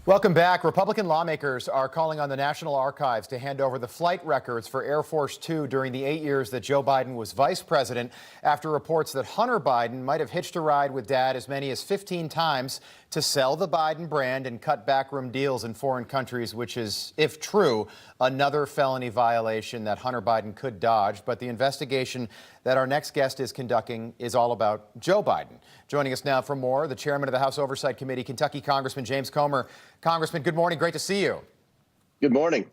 Welcome back. Republican lawmakers are calling on the National Archives to hand over the flight records for Air Force Two during the 8 years that Joe Biden was vice president, after reports that Hunter Biden might have hitched a ride with Dad as many as 15 times to sell the Biden brand and cut backroom deals in foreign countries, which is, if true, another felony violation that Hunter Biden could dodge. But the investigation that our next guest is conducting is all about Joe Biden. Joining us now for more, the chairman of the House Oversight Committee, Kentucky Congressman James Comer. Congressman, good morning. Great to see you. Good morning.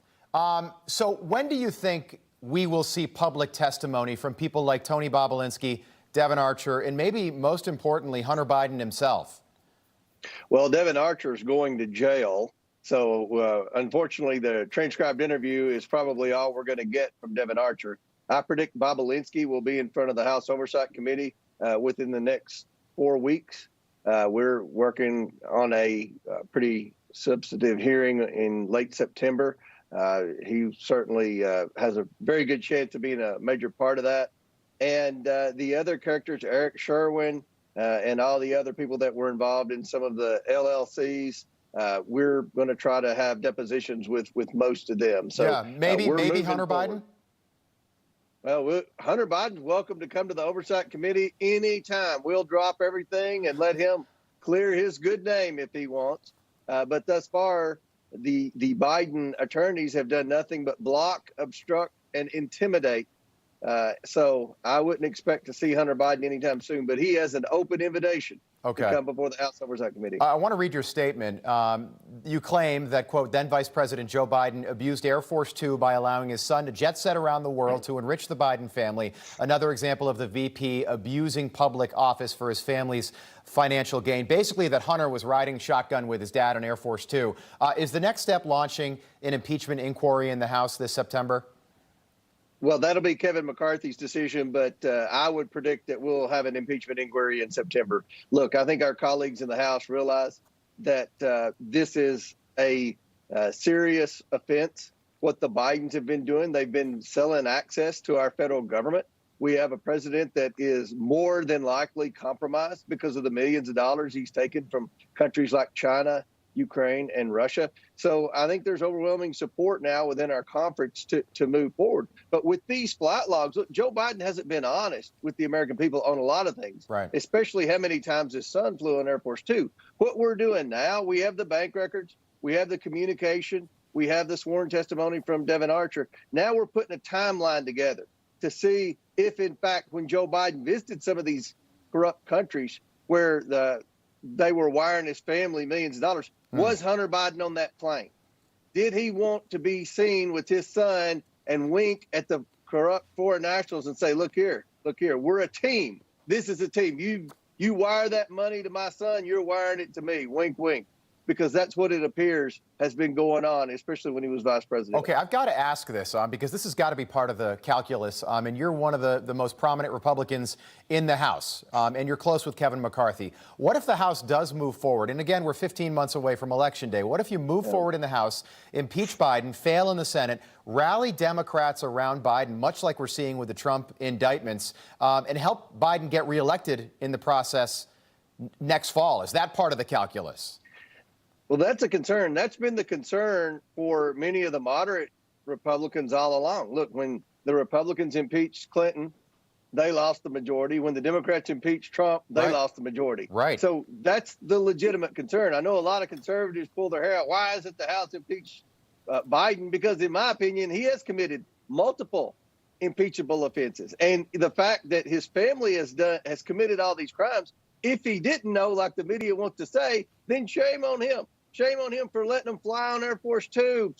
So when do you think we will see public testimony from people like Tony Bobulinski, Devon Archer, and maybe most importantly, Hunter Biden himself? Well, Devon Archer is going to jail. So unfortunately, the transcribed interview is probably all we're going to get from Devon Archer. I predict Bobulinski will be in front of the House Oversight Committee within the next 4 weeks. We're working on a pretty substantive hearing in late September. He certainly has a very good chance of being a major part of that. And the other characters, Eric Sherwin and all the other people that were involved in some of the LLCs, we're going to try to have depositions with most of them. So yeah, maybe Hunter forward. Biden. Well, Hunter Biden's welcome to come to the Oversight Committee anytime. We'll drop everything and let him clear his good name if he wants. But thus far, the Biden attorneys have done nothing but block, obstruct, and intimidate. So I wouldn't expect to see Hunter Biden anytime soon, but he has an open invitation to come before the House Oversight Committee. I want to read your statement. You claim that, quote, then Vice President Joe Biden abused Air Force Two by allowing his son to jet set around the world to enrich the Biden family. Another example of the VP abusing public office for his family's financial gain. Basically, that Hunter was riding shotgun with his dad on Air Force Two. Is the next step launching an impeachment inquiry in the House this September? Well, that'll be Kevin McCarthy's decision, but I would predict that we'll have an impeachment inquiry in September. Look, I think our colleagues in the House realize that this is a serious offense. What the Bidens have been doing, they've been selling access to our federal government. We have a president that is more than likely compromised because of the millions of dollars he's taken from countries like China, Ukraine, and Russia. So I think there's overwhelming support now within our conference to move forward. But with these flight logs, look, Joe Biden hasn't been honest with the American people on a lot of things, right? Especially how many times his son flew on Air Force Two. What we're doing now, we have the bank records, we have the communication, we have the sworn testimony from Devon Archer. Now we're putting a timeline together to see if, in fact, when Joe Biden visited some of these corrupt countries where they were wiring his family millions of dollars, was Hunter Biden on that plane? Did he want to be seen with his son and wink at the corrupt foreign nationals and say, look here, we're a team. This is a team. You wire that money to my son, you're wiring it to me. Wink, wink. Because that's what it appears has been going on, especially when he was vice president. Okay, I've got to ask this because this has got to be part of the calculus. And you're one of the most prominent Republicans in the House, and you're close with Kevin McCarthy. What if the House does move forward? And again, we're 15 months away from Election Day. What if you move forward in the House, impeach Biden, fail in the Senate, rally Democrats around Biden, much like we're seeing with the Trump indictments, and help Biden get reelected in the process next fall? Is that part of the calculus? Well, that's a concern. That's been the concern for many of the moderate Republicans all along. Look, when the Republicans impeached Clinton, they lost the majority. When the Democrats impeached Trump, they lost the majority. Right. So that's the legitimate concern. I know a lot of conservatives pull their hair out. Why isn't the House impeached Biden? Because in my opinion, he has committed multiple impeachable offenses. And the fact that his family has committed all these crimes, if he didn't know, like the media wants to say, then shame on him. Shame on him for letting him fly on Air Force Two,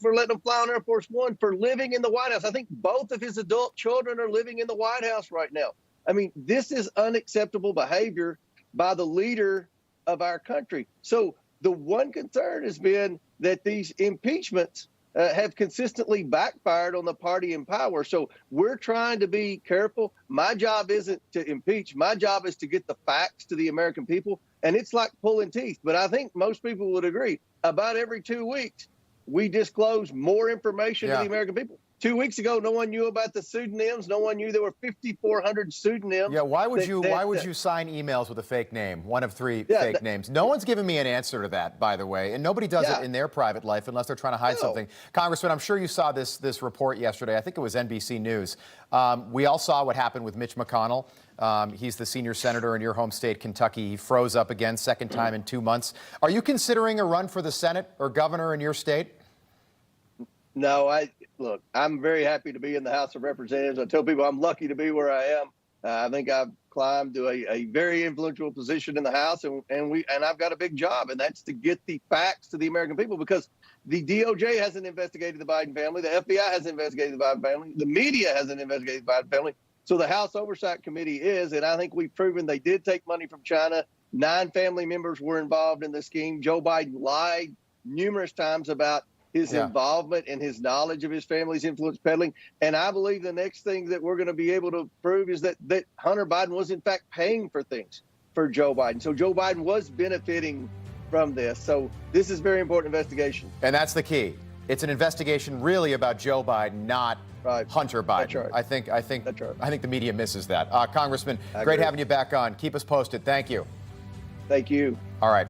for letting him fly on Air Force One, for living in the White House. I think both of his adult children are living in the White House right now. I mean, this is unacceptable behavior by the leader of our country. So the one concern has been that these impeachments have consistently backfired on the party in power. So we're trying to be careful. My job isn't to impeach. My job is to get the facts to the American people. And it's like pulling teeth. But I think most people would agree about every 2 weeks, we disclose more information to the American people. 2 weeks ago, no one knew about the pseudonyms. No one knew there were 5,400 pseudonyms. Yeah, why would you sign emails with a fake name, one of three fake names? No one's given me an answer to that, by the way, and nobody does it in their private life unless they're trying to hide something. Congressman, I'm sure you saw this report yesterday. I think it was NBC News. We all saw what happened with Mitch McConnell. He's the senior senator in your home state, Kentucky. He froze up again, second time in 2 months. Are you considering a run for the Senate or governor in your state? No, look, I'm very happy to be in the House of Representatives. I tell people I'm lucky to be where I am. I think I've climbed to a very influential position in the House, and I've got a big job, and that's to get the facts to the American people, because the DOJ hasn't investigated the Biden family, the FBI hasn't investigated the Biden family, the media hasn't investigated the Biden family. So the House Oversight Committee is, and I think we've proven they did take money from China. 9 family members were involved in the scheme. Joe Biden lied numerous times about his involvement and his knowledge of his family's influence peddling. And I believe the next thing that we're going to be able to prove is that Hunter Biden was in fact paying for things for Joe Biden. So Joe Biden was benefiting from this. So this is a very important investigation. And that's the key. It's an investigation really about Joe Biden, not Hunter Biden. That's right. I think the media misses that. Congressman, I great agree. having you back on. Keep us posted. Thank you. Thank you. All right.